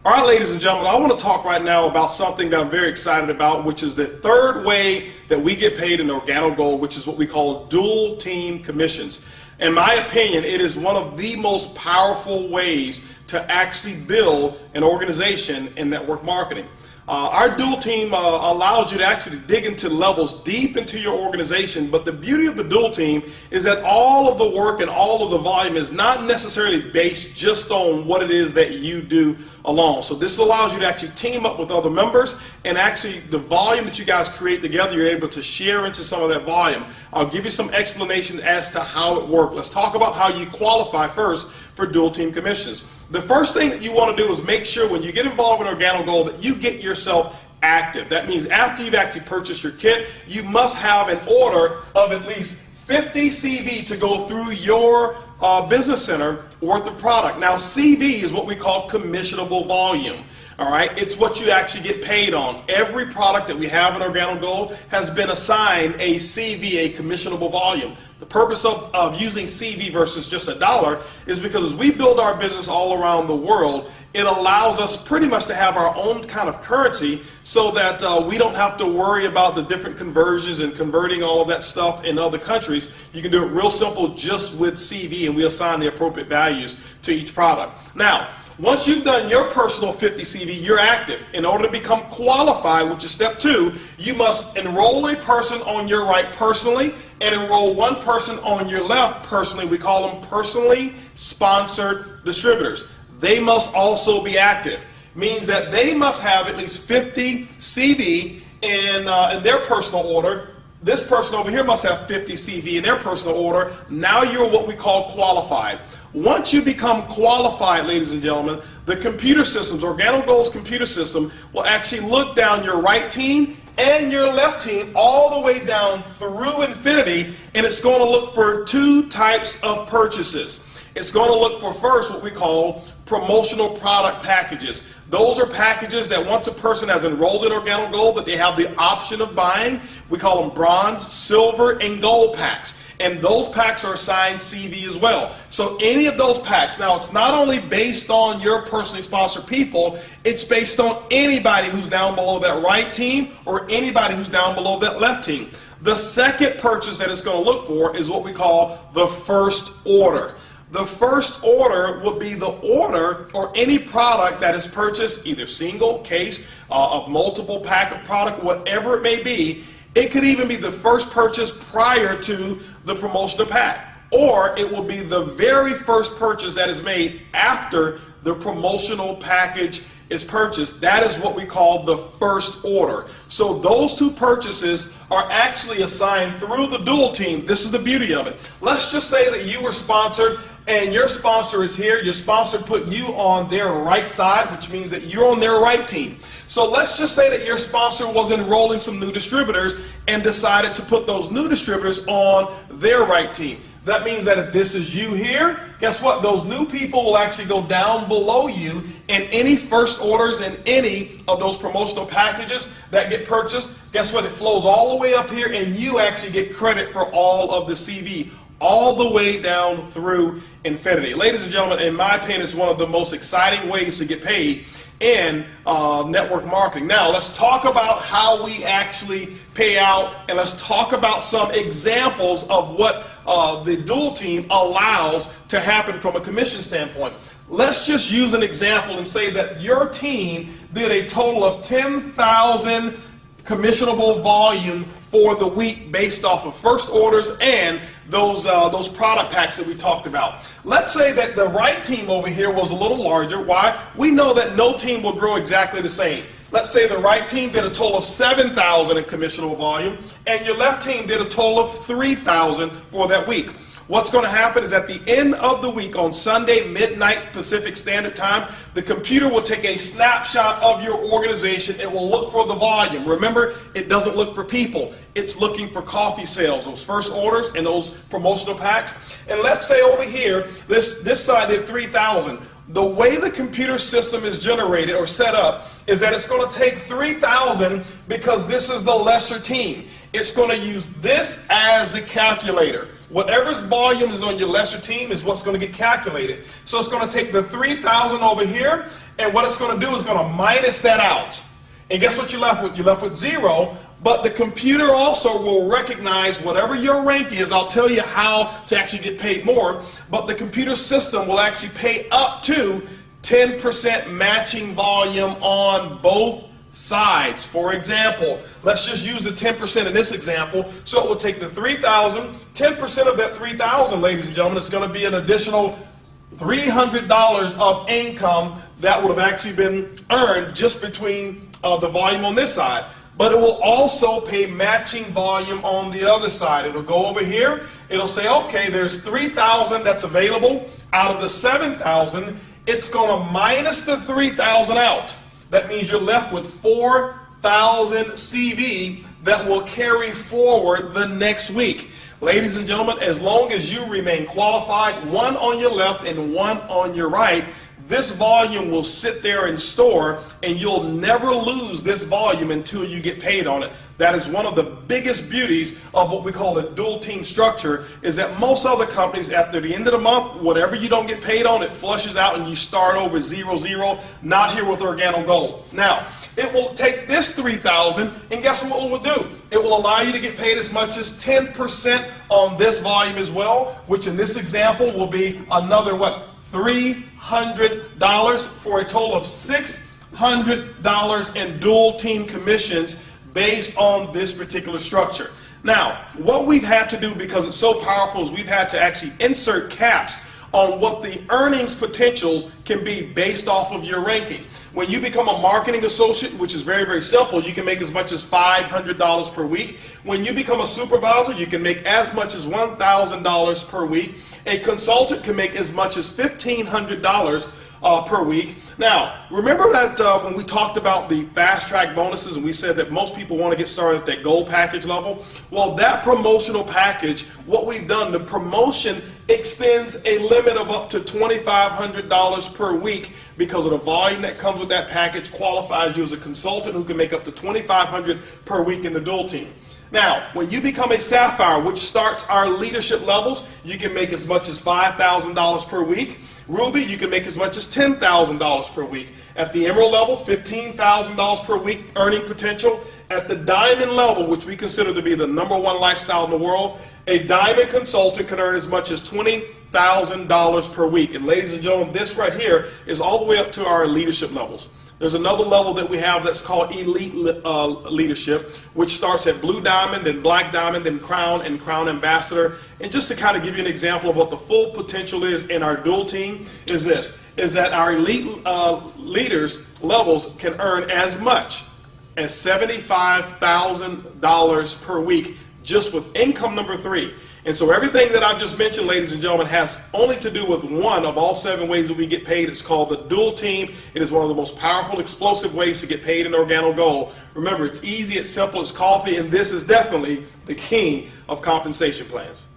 All right, ladies and gentlemen, I want to talk right now about something that I'm very excited about, which is the third way that we get paid in OrganoGold, which is what we call dual team commissions. In my opinion, it is one of the most powerful ways to actually build an organization in network marketing. Our dual team allows you to actually dig into levels deep into your organization, but the beauty of the dual team is that all of the work and all of the volume is not necessarily based just on what it is that you do alone. So this allows you to actually team up with other members, and actually the volume that you guys create together, you're able to share into some of that volume. I'll give you some explanation as to how it works. Let's talk about how you qualify first for dual team commissions. The first thing that you want to do is make sure when you get involved in OrganoGold that you get yourself active. That means after you've actually purchased your kit, you must have an order of at least 50 CV to go through your business center worth of product. Now CV is what we call commissionable volume. All right, it's what you actually get paid on. Every product that we have in OrganoGold has been assigned a CV, a commissionable volume. The purpose of using CV versus just $1 is because as we build our business all around the world, it allows us pretty much to have our own kind of currency so that we don't have to worry about the different conversions and converting all of that stuff in other countries. You can do it real simple just with CV, and we assign the appropriate values to each product. Now, once you've done your personal 50 CV, you're active. In order to become qualified, which is step 2, you must enroll a person on your right personally and enroll one person on your left personally. We call them personally sponsored distributors. They must also be active. Means that they must have at least 50 CV in their personal order. This person over here must have 50 CV in their personal order. Now you're what we call qualified. Once you become qualified, ladies and gentlemen, the computer systems, OrganoGold's computer system, will actually look down your right team and your left team all the way down through infinity, and it's going to look for 2 types of purchases. It's going to look for first what we call promotional product packages. Those are packages that once a person has enrolled in OrganoGold that they have the option of buying. We call them bronze, silver, and gold packs. And those packs are assigned CV as well. So any of those packs, now it's not only based on your personally sponsored people, it's based on anybody who's down below that right team or anybody who's down below that left team. The second purchase that it's going to look for is what we call the first order. The first order will be the order or any product that is purchased, either single, case, of multiple pack of product, whatever it may be. It could even be the first purchase prior to the promotional pack, or it will be the very first purchase that is made after the promotional package is purchased. That is what we call the first order. So those 2 purchases are actually assigned through the dual team. This is the beauty of it. Let's just say that you were sponsored and your sponsor is here. Your sponsor put you on their right side, which means that you're on their right team. So let's just say that your sponsor was enrolling some new distributors and decided to put those new distributors on their right team. That means that if this is you here, guess what? Those new people will actually go down below you, and any first orders and any of those promotional packages that get purchased, guess what? It flows all the way up here, and you actually get credit for all of the CV, all the way down through infinity. Ladies and gentlemen, in my opinion, it's one of the most exciting ways to get paid in network marketing. Now, let's talk about how we actually pay out, and let's talk about some examples of what the dual team allows to happen from a commission standpoint. Let's just use an example and say that your team did a total of 10,000 commissionable volume for the week based off of first orders and those product packs that we talked about. Let's say that the right team over here was a little larger. Why? We know that no team will grow exactly the same. Let's say the right team did a total of 7,000 in commissionable volume, and your left team did a total of 3,000 for that week. What's going to happen is at the end of the week on Sunday, midnight Pacific Standard Time, the computer will take a snapshot of your organization. It will look for the volume. Remember, it doesn't look for people. It's looking for coffee sales, those first orders and those promotional packs. And let's say over here, this side did 3,000. The way the computer system is generated or set up is that it's going to take 3,000 because this is the lesser team. It's going to use this as the calculator. whatever's volume is on your lesser team is what's going to get calculated. So it's going to take the 3,000 over here, and what it's going to do is going to minus that out. And guess what you're left with? You're left with 0, but the computer also will recognize whatever your rank is. I'll tell you how to actually get paid more, but the computer system will actually pay up to 10% matching volume on both sides. For example, let's just use the 10% in this example. So it will take the 3,000, 10% of that 3,000, ladies and gentlemen, is going to be an additional $300 of income that would have actually been earned just between the volume on this side. But it will also pay matching volume on the other side. It'll go over here. It'll say, okay, there's 3,000 that's available out of the 7,000. It's going to minus the 3,000 out. That means you're left with 4,000 CV that will carry forward the next week. Ladies and gentlemen, as long as you remain qualified, one on your left and one on your right, this volume will sit there and store, and you'll never lose this volume until you get paid on it. That is one of the biggest beauties of what we call the dual team structure, is that most other companies, after the end of the month, whatever you don't get paid on, it flushes out and you start over 0-0. Not here with OrganoGold. Now, it will take this 3,000, and guess what it will do? It will allow you to get paid as much as 10% on this volume as well, which in this example will be another, what, $300 for a total of $600 in dual team commissions based on this particular structure. Now, what we've had to do, because it's so powerful, is we've had to actually insert caps on what the earnings potentials can be based off of your ranking. When you become a marketing associate, which is very, very simple, you can make as much as $500 per week. When you become a supervisor, you can make as much as $1,000 per week. A consultant can make as much as $1,500 per week. Now, remember that when we talked about the fast track bonuses and we said that most people want to get started at that gold package level? Well, that promotional package, what we've done, the promotion extends a limit of up to $2,500 per week, because of the volume that comes with that package qualifies you as a consultant who can make up to $2,500 per week in the dual team. Now, when you become a Sapphire, which starts our leadership levels, you can make as much as $5,000 per week. Ruby, you can make as much as $10,000 per week. At the Emerald level, $15,000 per week earning potential. At the Diamond level, which we consider to be the #1 lifestyle in the world, a Diamond consultant can earn as much as $20,000 per week. And ladies and gentlemen, this right here is all the way up to our leadership levels. There's another level that we have that's called Elite Leadership, which starts at Blue Diamond, and Black Diamond, and Crown Ambassador. And just to kind of give you an example of what the full potential is in our dual team is this, is that our elite leaders levels can earn as much as $75,000 per week just with income number 3. And so everything that I've just mentioned, ladies and gentlemen, has only to do with one of all 7 ways that we get paid. It's called the dual team. It is one of the most powerful, explosive ways to get paid in OrganoGold. Remember, it's easy, it's simple, it's coffee, and this is definitely the king of compensation plans.